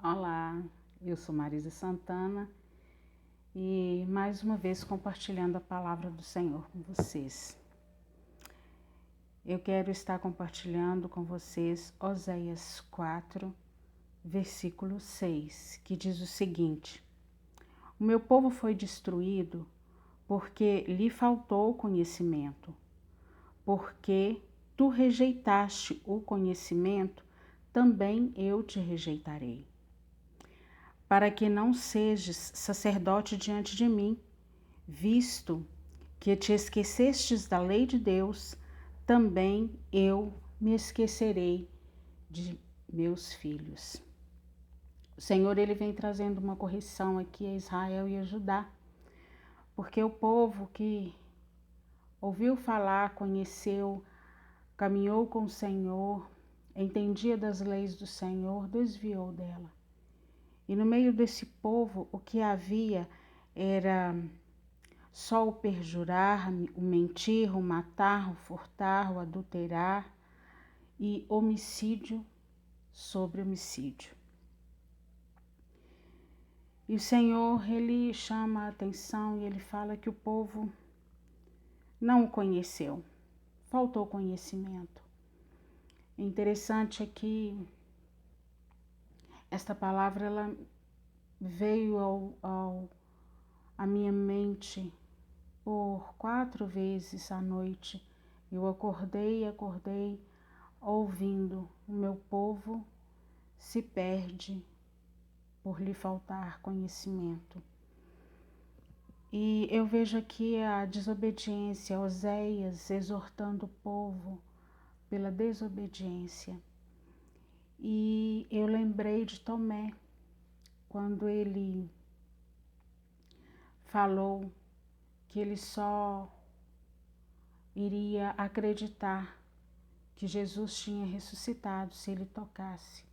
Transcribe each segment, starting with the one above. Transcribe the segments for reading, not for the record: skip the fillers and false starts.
Olá, eu sou Marisa Santana e mais uma vez compartilhando a palavra do Senhor com vocês. Eu quero estar compartilhando com vocês Oséias 4, versículo 6, que diz o seguinte: O meu povo foi destruído porque lhe faltou conhecimento, porque tu rejeitaste o conhecimento, também eu te rejeitarei. Para que não sejas sacerdote diante de mim, visto que te esquecestes da lei de Deus, também eu me esquecerei de meus filhos. O Senhor, ele vem trazendo uma correção aqui a Israel e a Judá, porque o povo que ouviu falar, conheceu, caminhou com o Senhor, entendia das leis do Senhor, desviou dela. E no meio desse povo, o que havia era só o perjurar, o mentir, o matar, o furtar, o adulterar e homicídio sobre homicídio. E o Senhor, ele chama a atenção e ele fala que o povo não o conheceu, faltou conhecimento. É interessante é que esta palavra ela veio à minha mente por 4 vezes à noite. Eu acordei ouvindo: o meu povo se perde por lhe faltar conhecimento. E eu vejo aqui a desobediência, Oséias exortando o povo pela desobediência. E eu lembrei de Tomé, quando ele falou que ele só iria acreditar que Jesus tinha ressuscitado se ele tocasse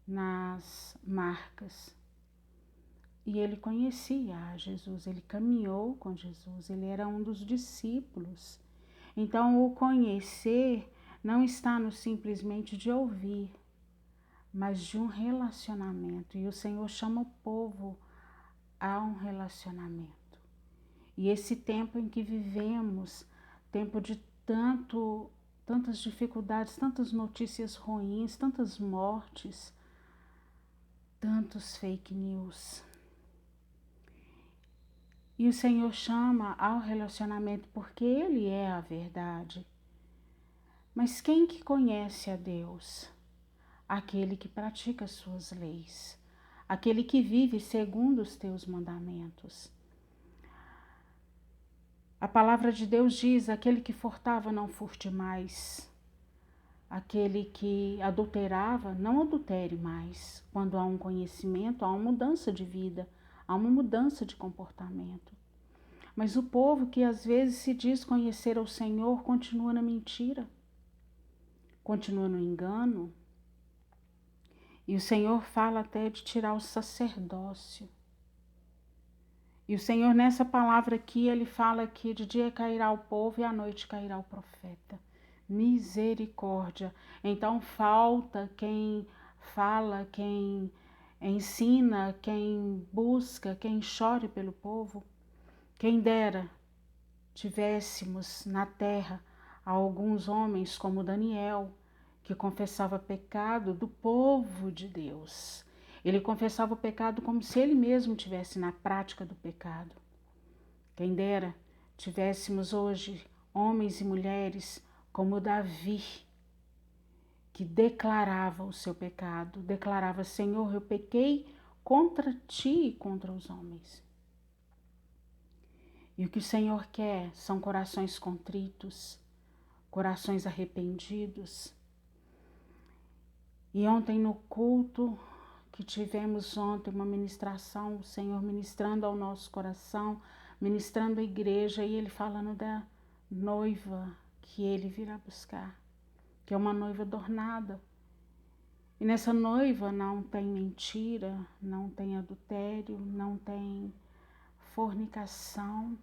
nas marcas. E ele conhecia Jesus, ele caminhou com Jesus, ele era um dos discípulos. Então, o conhecer não está no simplesmente de ouvir, mas de um relacionamento. E o Senhor chama o povo a um relacionamento. E esse tempo em que vivemos, tempo de tantas dificuldades, tantas notícias ruins, tantas mortes, tantos fake news. E o Senhor chama ao relacionamento porque Ele é a verdade. Mas quem que conhece a Deus? Aquele que pratica as suas leis, aquele que vive segundo os teus mandamentos. A palavra de Deus diz: aquele que furtava, não furte mais. Aquele que adulterava, não adultere mais. Quando há um conhecimento, há uma mudança de vida, há uma mudança de comportamento. Mas o povo que às vezes se diz conhecer ao Senhor continua na mentira, continua no engano. E o Senhor fala até de tirar o sacerdócio. E o Senhor, nessa palavra aqui, ele fala que de dia cairá o povo e à noite cairá o profeta. Misericórdia. Então falta quem fala, quem ensina, quem busca, quem chore pelo povo. Quem dera tivéssemos na terra alguns homens como Daniel, que confessava pecado do povo de Deus. Ele confessava o pecado como se ele mesmo tivesse na prática do pecado. Quem dera tivéssemos hoje homens e mulheres como Davi, que declarava o seu pecado, declarava: Senhor, eu pequei contra ti e contra os homens. E o que o Senhor quer são corações contritos, corações arrependidos. E ontem no culto que tivemos uma ministração, o Senhor ministrando ao nosso coração, ministrando a igreja, e Ele falando da noiva que Ele virá buscar, que é uma noiva adornada. E nessa noiva não tem mentira, não tem adultério, não tem fornicação.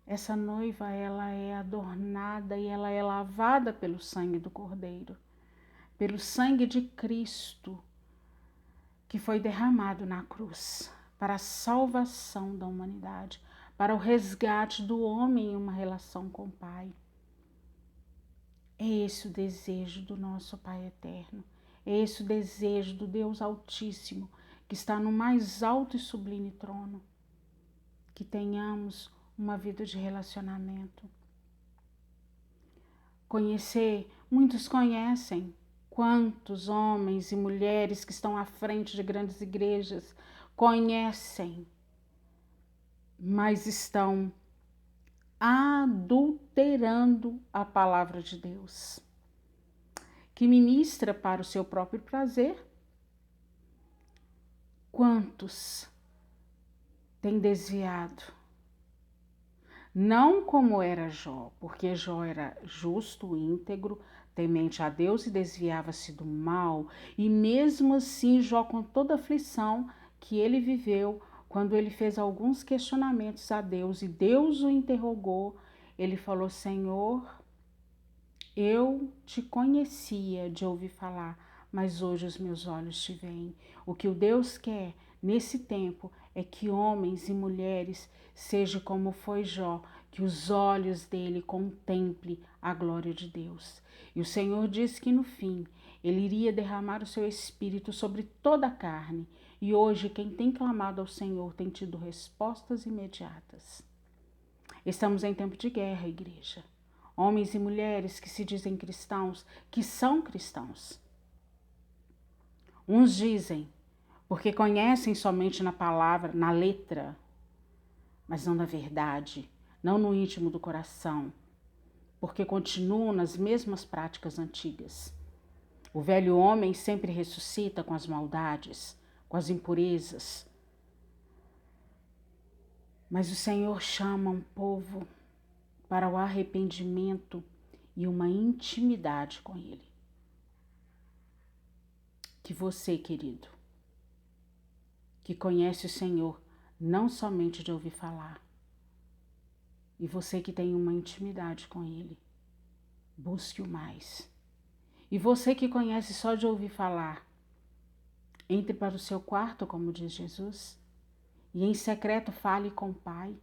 Essa noiva, ela é adornada e ela é lavada pelo sangue do Cordeiro, pelo sangue de Cristo. que foi derramado na cruz para a salvação da humanidade, para o resgate do homem em uma relação com o Pai. É esse o desejo do nosso Pai eterno. É esse o desejo do Deus Altíssimo, que está no mais alto e sublime trono. Que tenhamos uma vida de relacionamento. Conhecer, muitos conhecem. Quantos homens e mulheres que estão à frente de grandes igrejas conhecem, mas estão adulterando a palavra de Deus, que ministra para o seu próprio prazer. Quantos têm desviado? Não como era Jó, porque Jó era justo, íntegro, temente a Deus e desviava-se do mal. E mesmo assim, Jó, com toda a aflição que ele viveu, quando ele fez alguns questionamentos a Deus e Deus o interrogou, ele falou: Senhor, eu te conhecia de ouvir falar, mas hoje os meus olhos te veem. O que o Deus quer nesse tempo é que homens e mulheres sejam como foi Jó, que os olhos dele contemplem a glória de Deus. E o Senhor disse que no fim ele iria derramar o seu espírito sobre toda a carne. E hoje quem tem clamado ao Senhor tem tido respostas imediatas. Estamos em tempo de guerra, igreja. Homens e mulheres que se dizem cristãos, que são cristãos. Uns dizem, porque conhecem somente na palavra, na letra, mas não na verdade, não no íntimo do coração, porque continuam nas mesmas práticas antigas. O velho homem sempre ressuscita com as maldades, com as impurezas. Mas o Senhor chama um povo para o arrependimento e uma intimidade com Ele. Que você, querido, que conhece o Senhor não somente de ouvir falar, e você que tem uma intimidade com Ele, busque-o mais. E você que conhece só de ouvir falar, entre para o seu quarto, como diz Jesus, e em secreto fale com o Pai,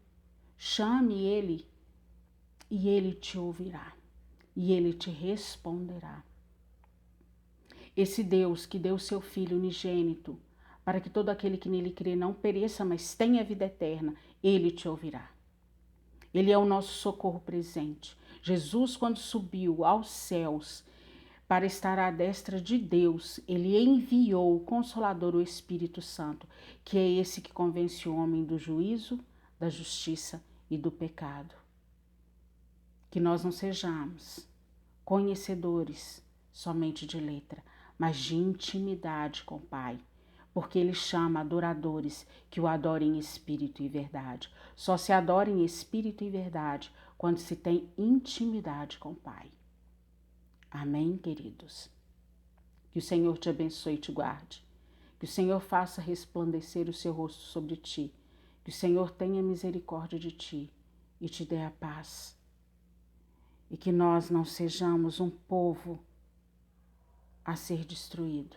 chame Ele e Ele te ouvirá e Ele te responderá. Esse Deus que deu seu Filho unigênito para que todo aquele que nele crê não pereça, mas tenha vida eterna, Ele te ouvirá. Ele é o nosso socorro presente. Jesus, quando subiu aos céus para estar à destra de Deus, Ele enviou o Consolador, o Espírito Santo, que é esse que convence o homem do juízo, da justiça e do pecado. Que nós não sejamos conhecedores somente de letra, mas de intimidade com o Pai, porque Ele chama adoradores que o adorem em espírito e verdade. Só se adora em espírito e verdade quando se tem intimidade com o Pai. Amém, queridos? Que o Senhor te abençoe e te guarde. Que o Senhor faça resplandecer o seu rosto sobre ti. Que o Senhor tenha misericórdia de ti e te dê a paz. E que nós não sejamos um povo a ser destruído.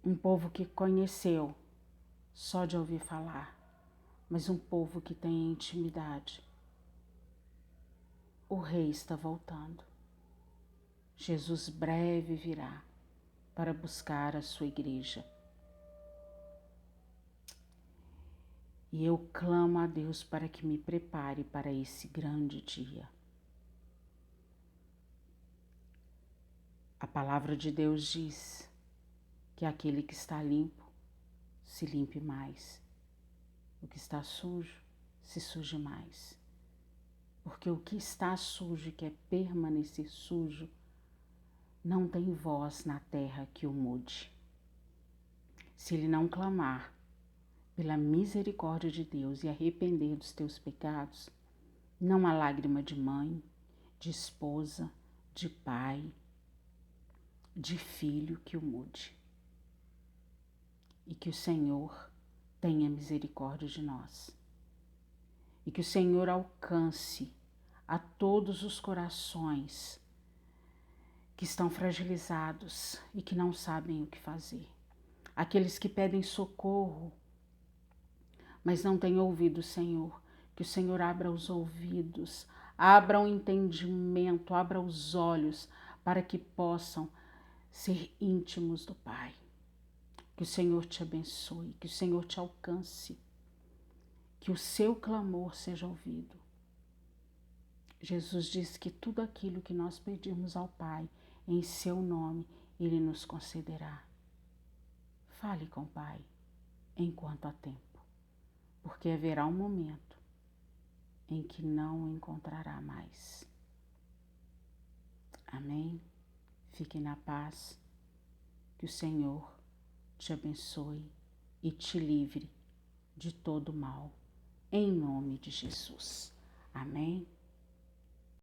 Um povo que conheceu só de ouvir falar, mas um povo que tem intimidade. O Rei está voltando. Jesus breve virá para buscar a sua igreja. E eu clamo a Deus para que me prepare para esse grande dia. A palavra de Deus diz que aquele que está limpo se limpe mais. O que está sujo se suje mais. Porque o que está sujo e quer permanecer sujo não tem voz na terra que o mude. Se ele não clamar pela misericórdia de Deus e arrepender dos teus pecados, não há lágrima de mãe, de esposa, de pai, de filho que o mude. E que o Senhor tenha misericórdia de nós. E que o Senhor alcance a todos os corações que estão fragilizados e que não sabem o que fazer. aqueles que pedem socorro, mas não têm ouvido o Senhor. Que o Senhor abra os ouvidos, abra o entendimento, abra os olhos, para que possam ser íntimos do Pai. Que o Senhor te abençoe, que o Senhor te alcance, que o seu clamor seja ouvido. Jesus disse que tudo aquilo que nós pedirmos ao Pai em seu nome, Ele nos concederá. Fale com o Pai enquanto há tempo, porque haverá um momento em que não o encontrará mais. Amém? Fique na paz, que o Senhor te abençoe e te livre de todo mal, em nome de Jesus. Amém?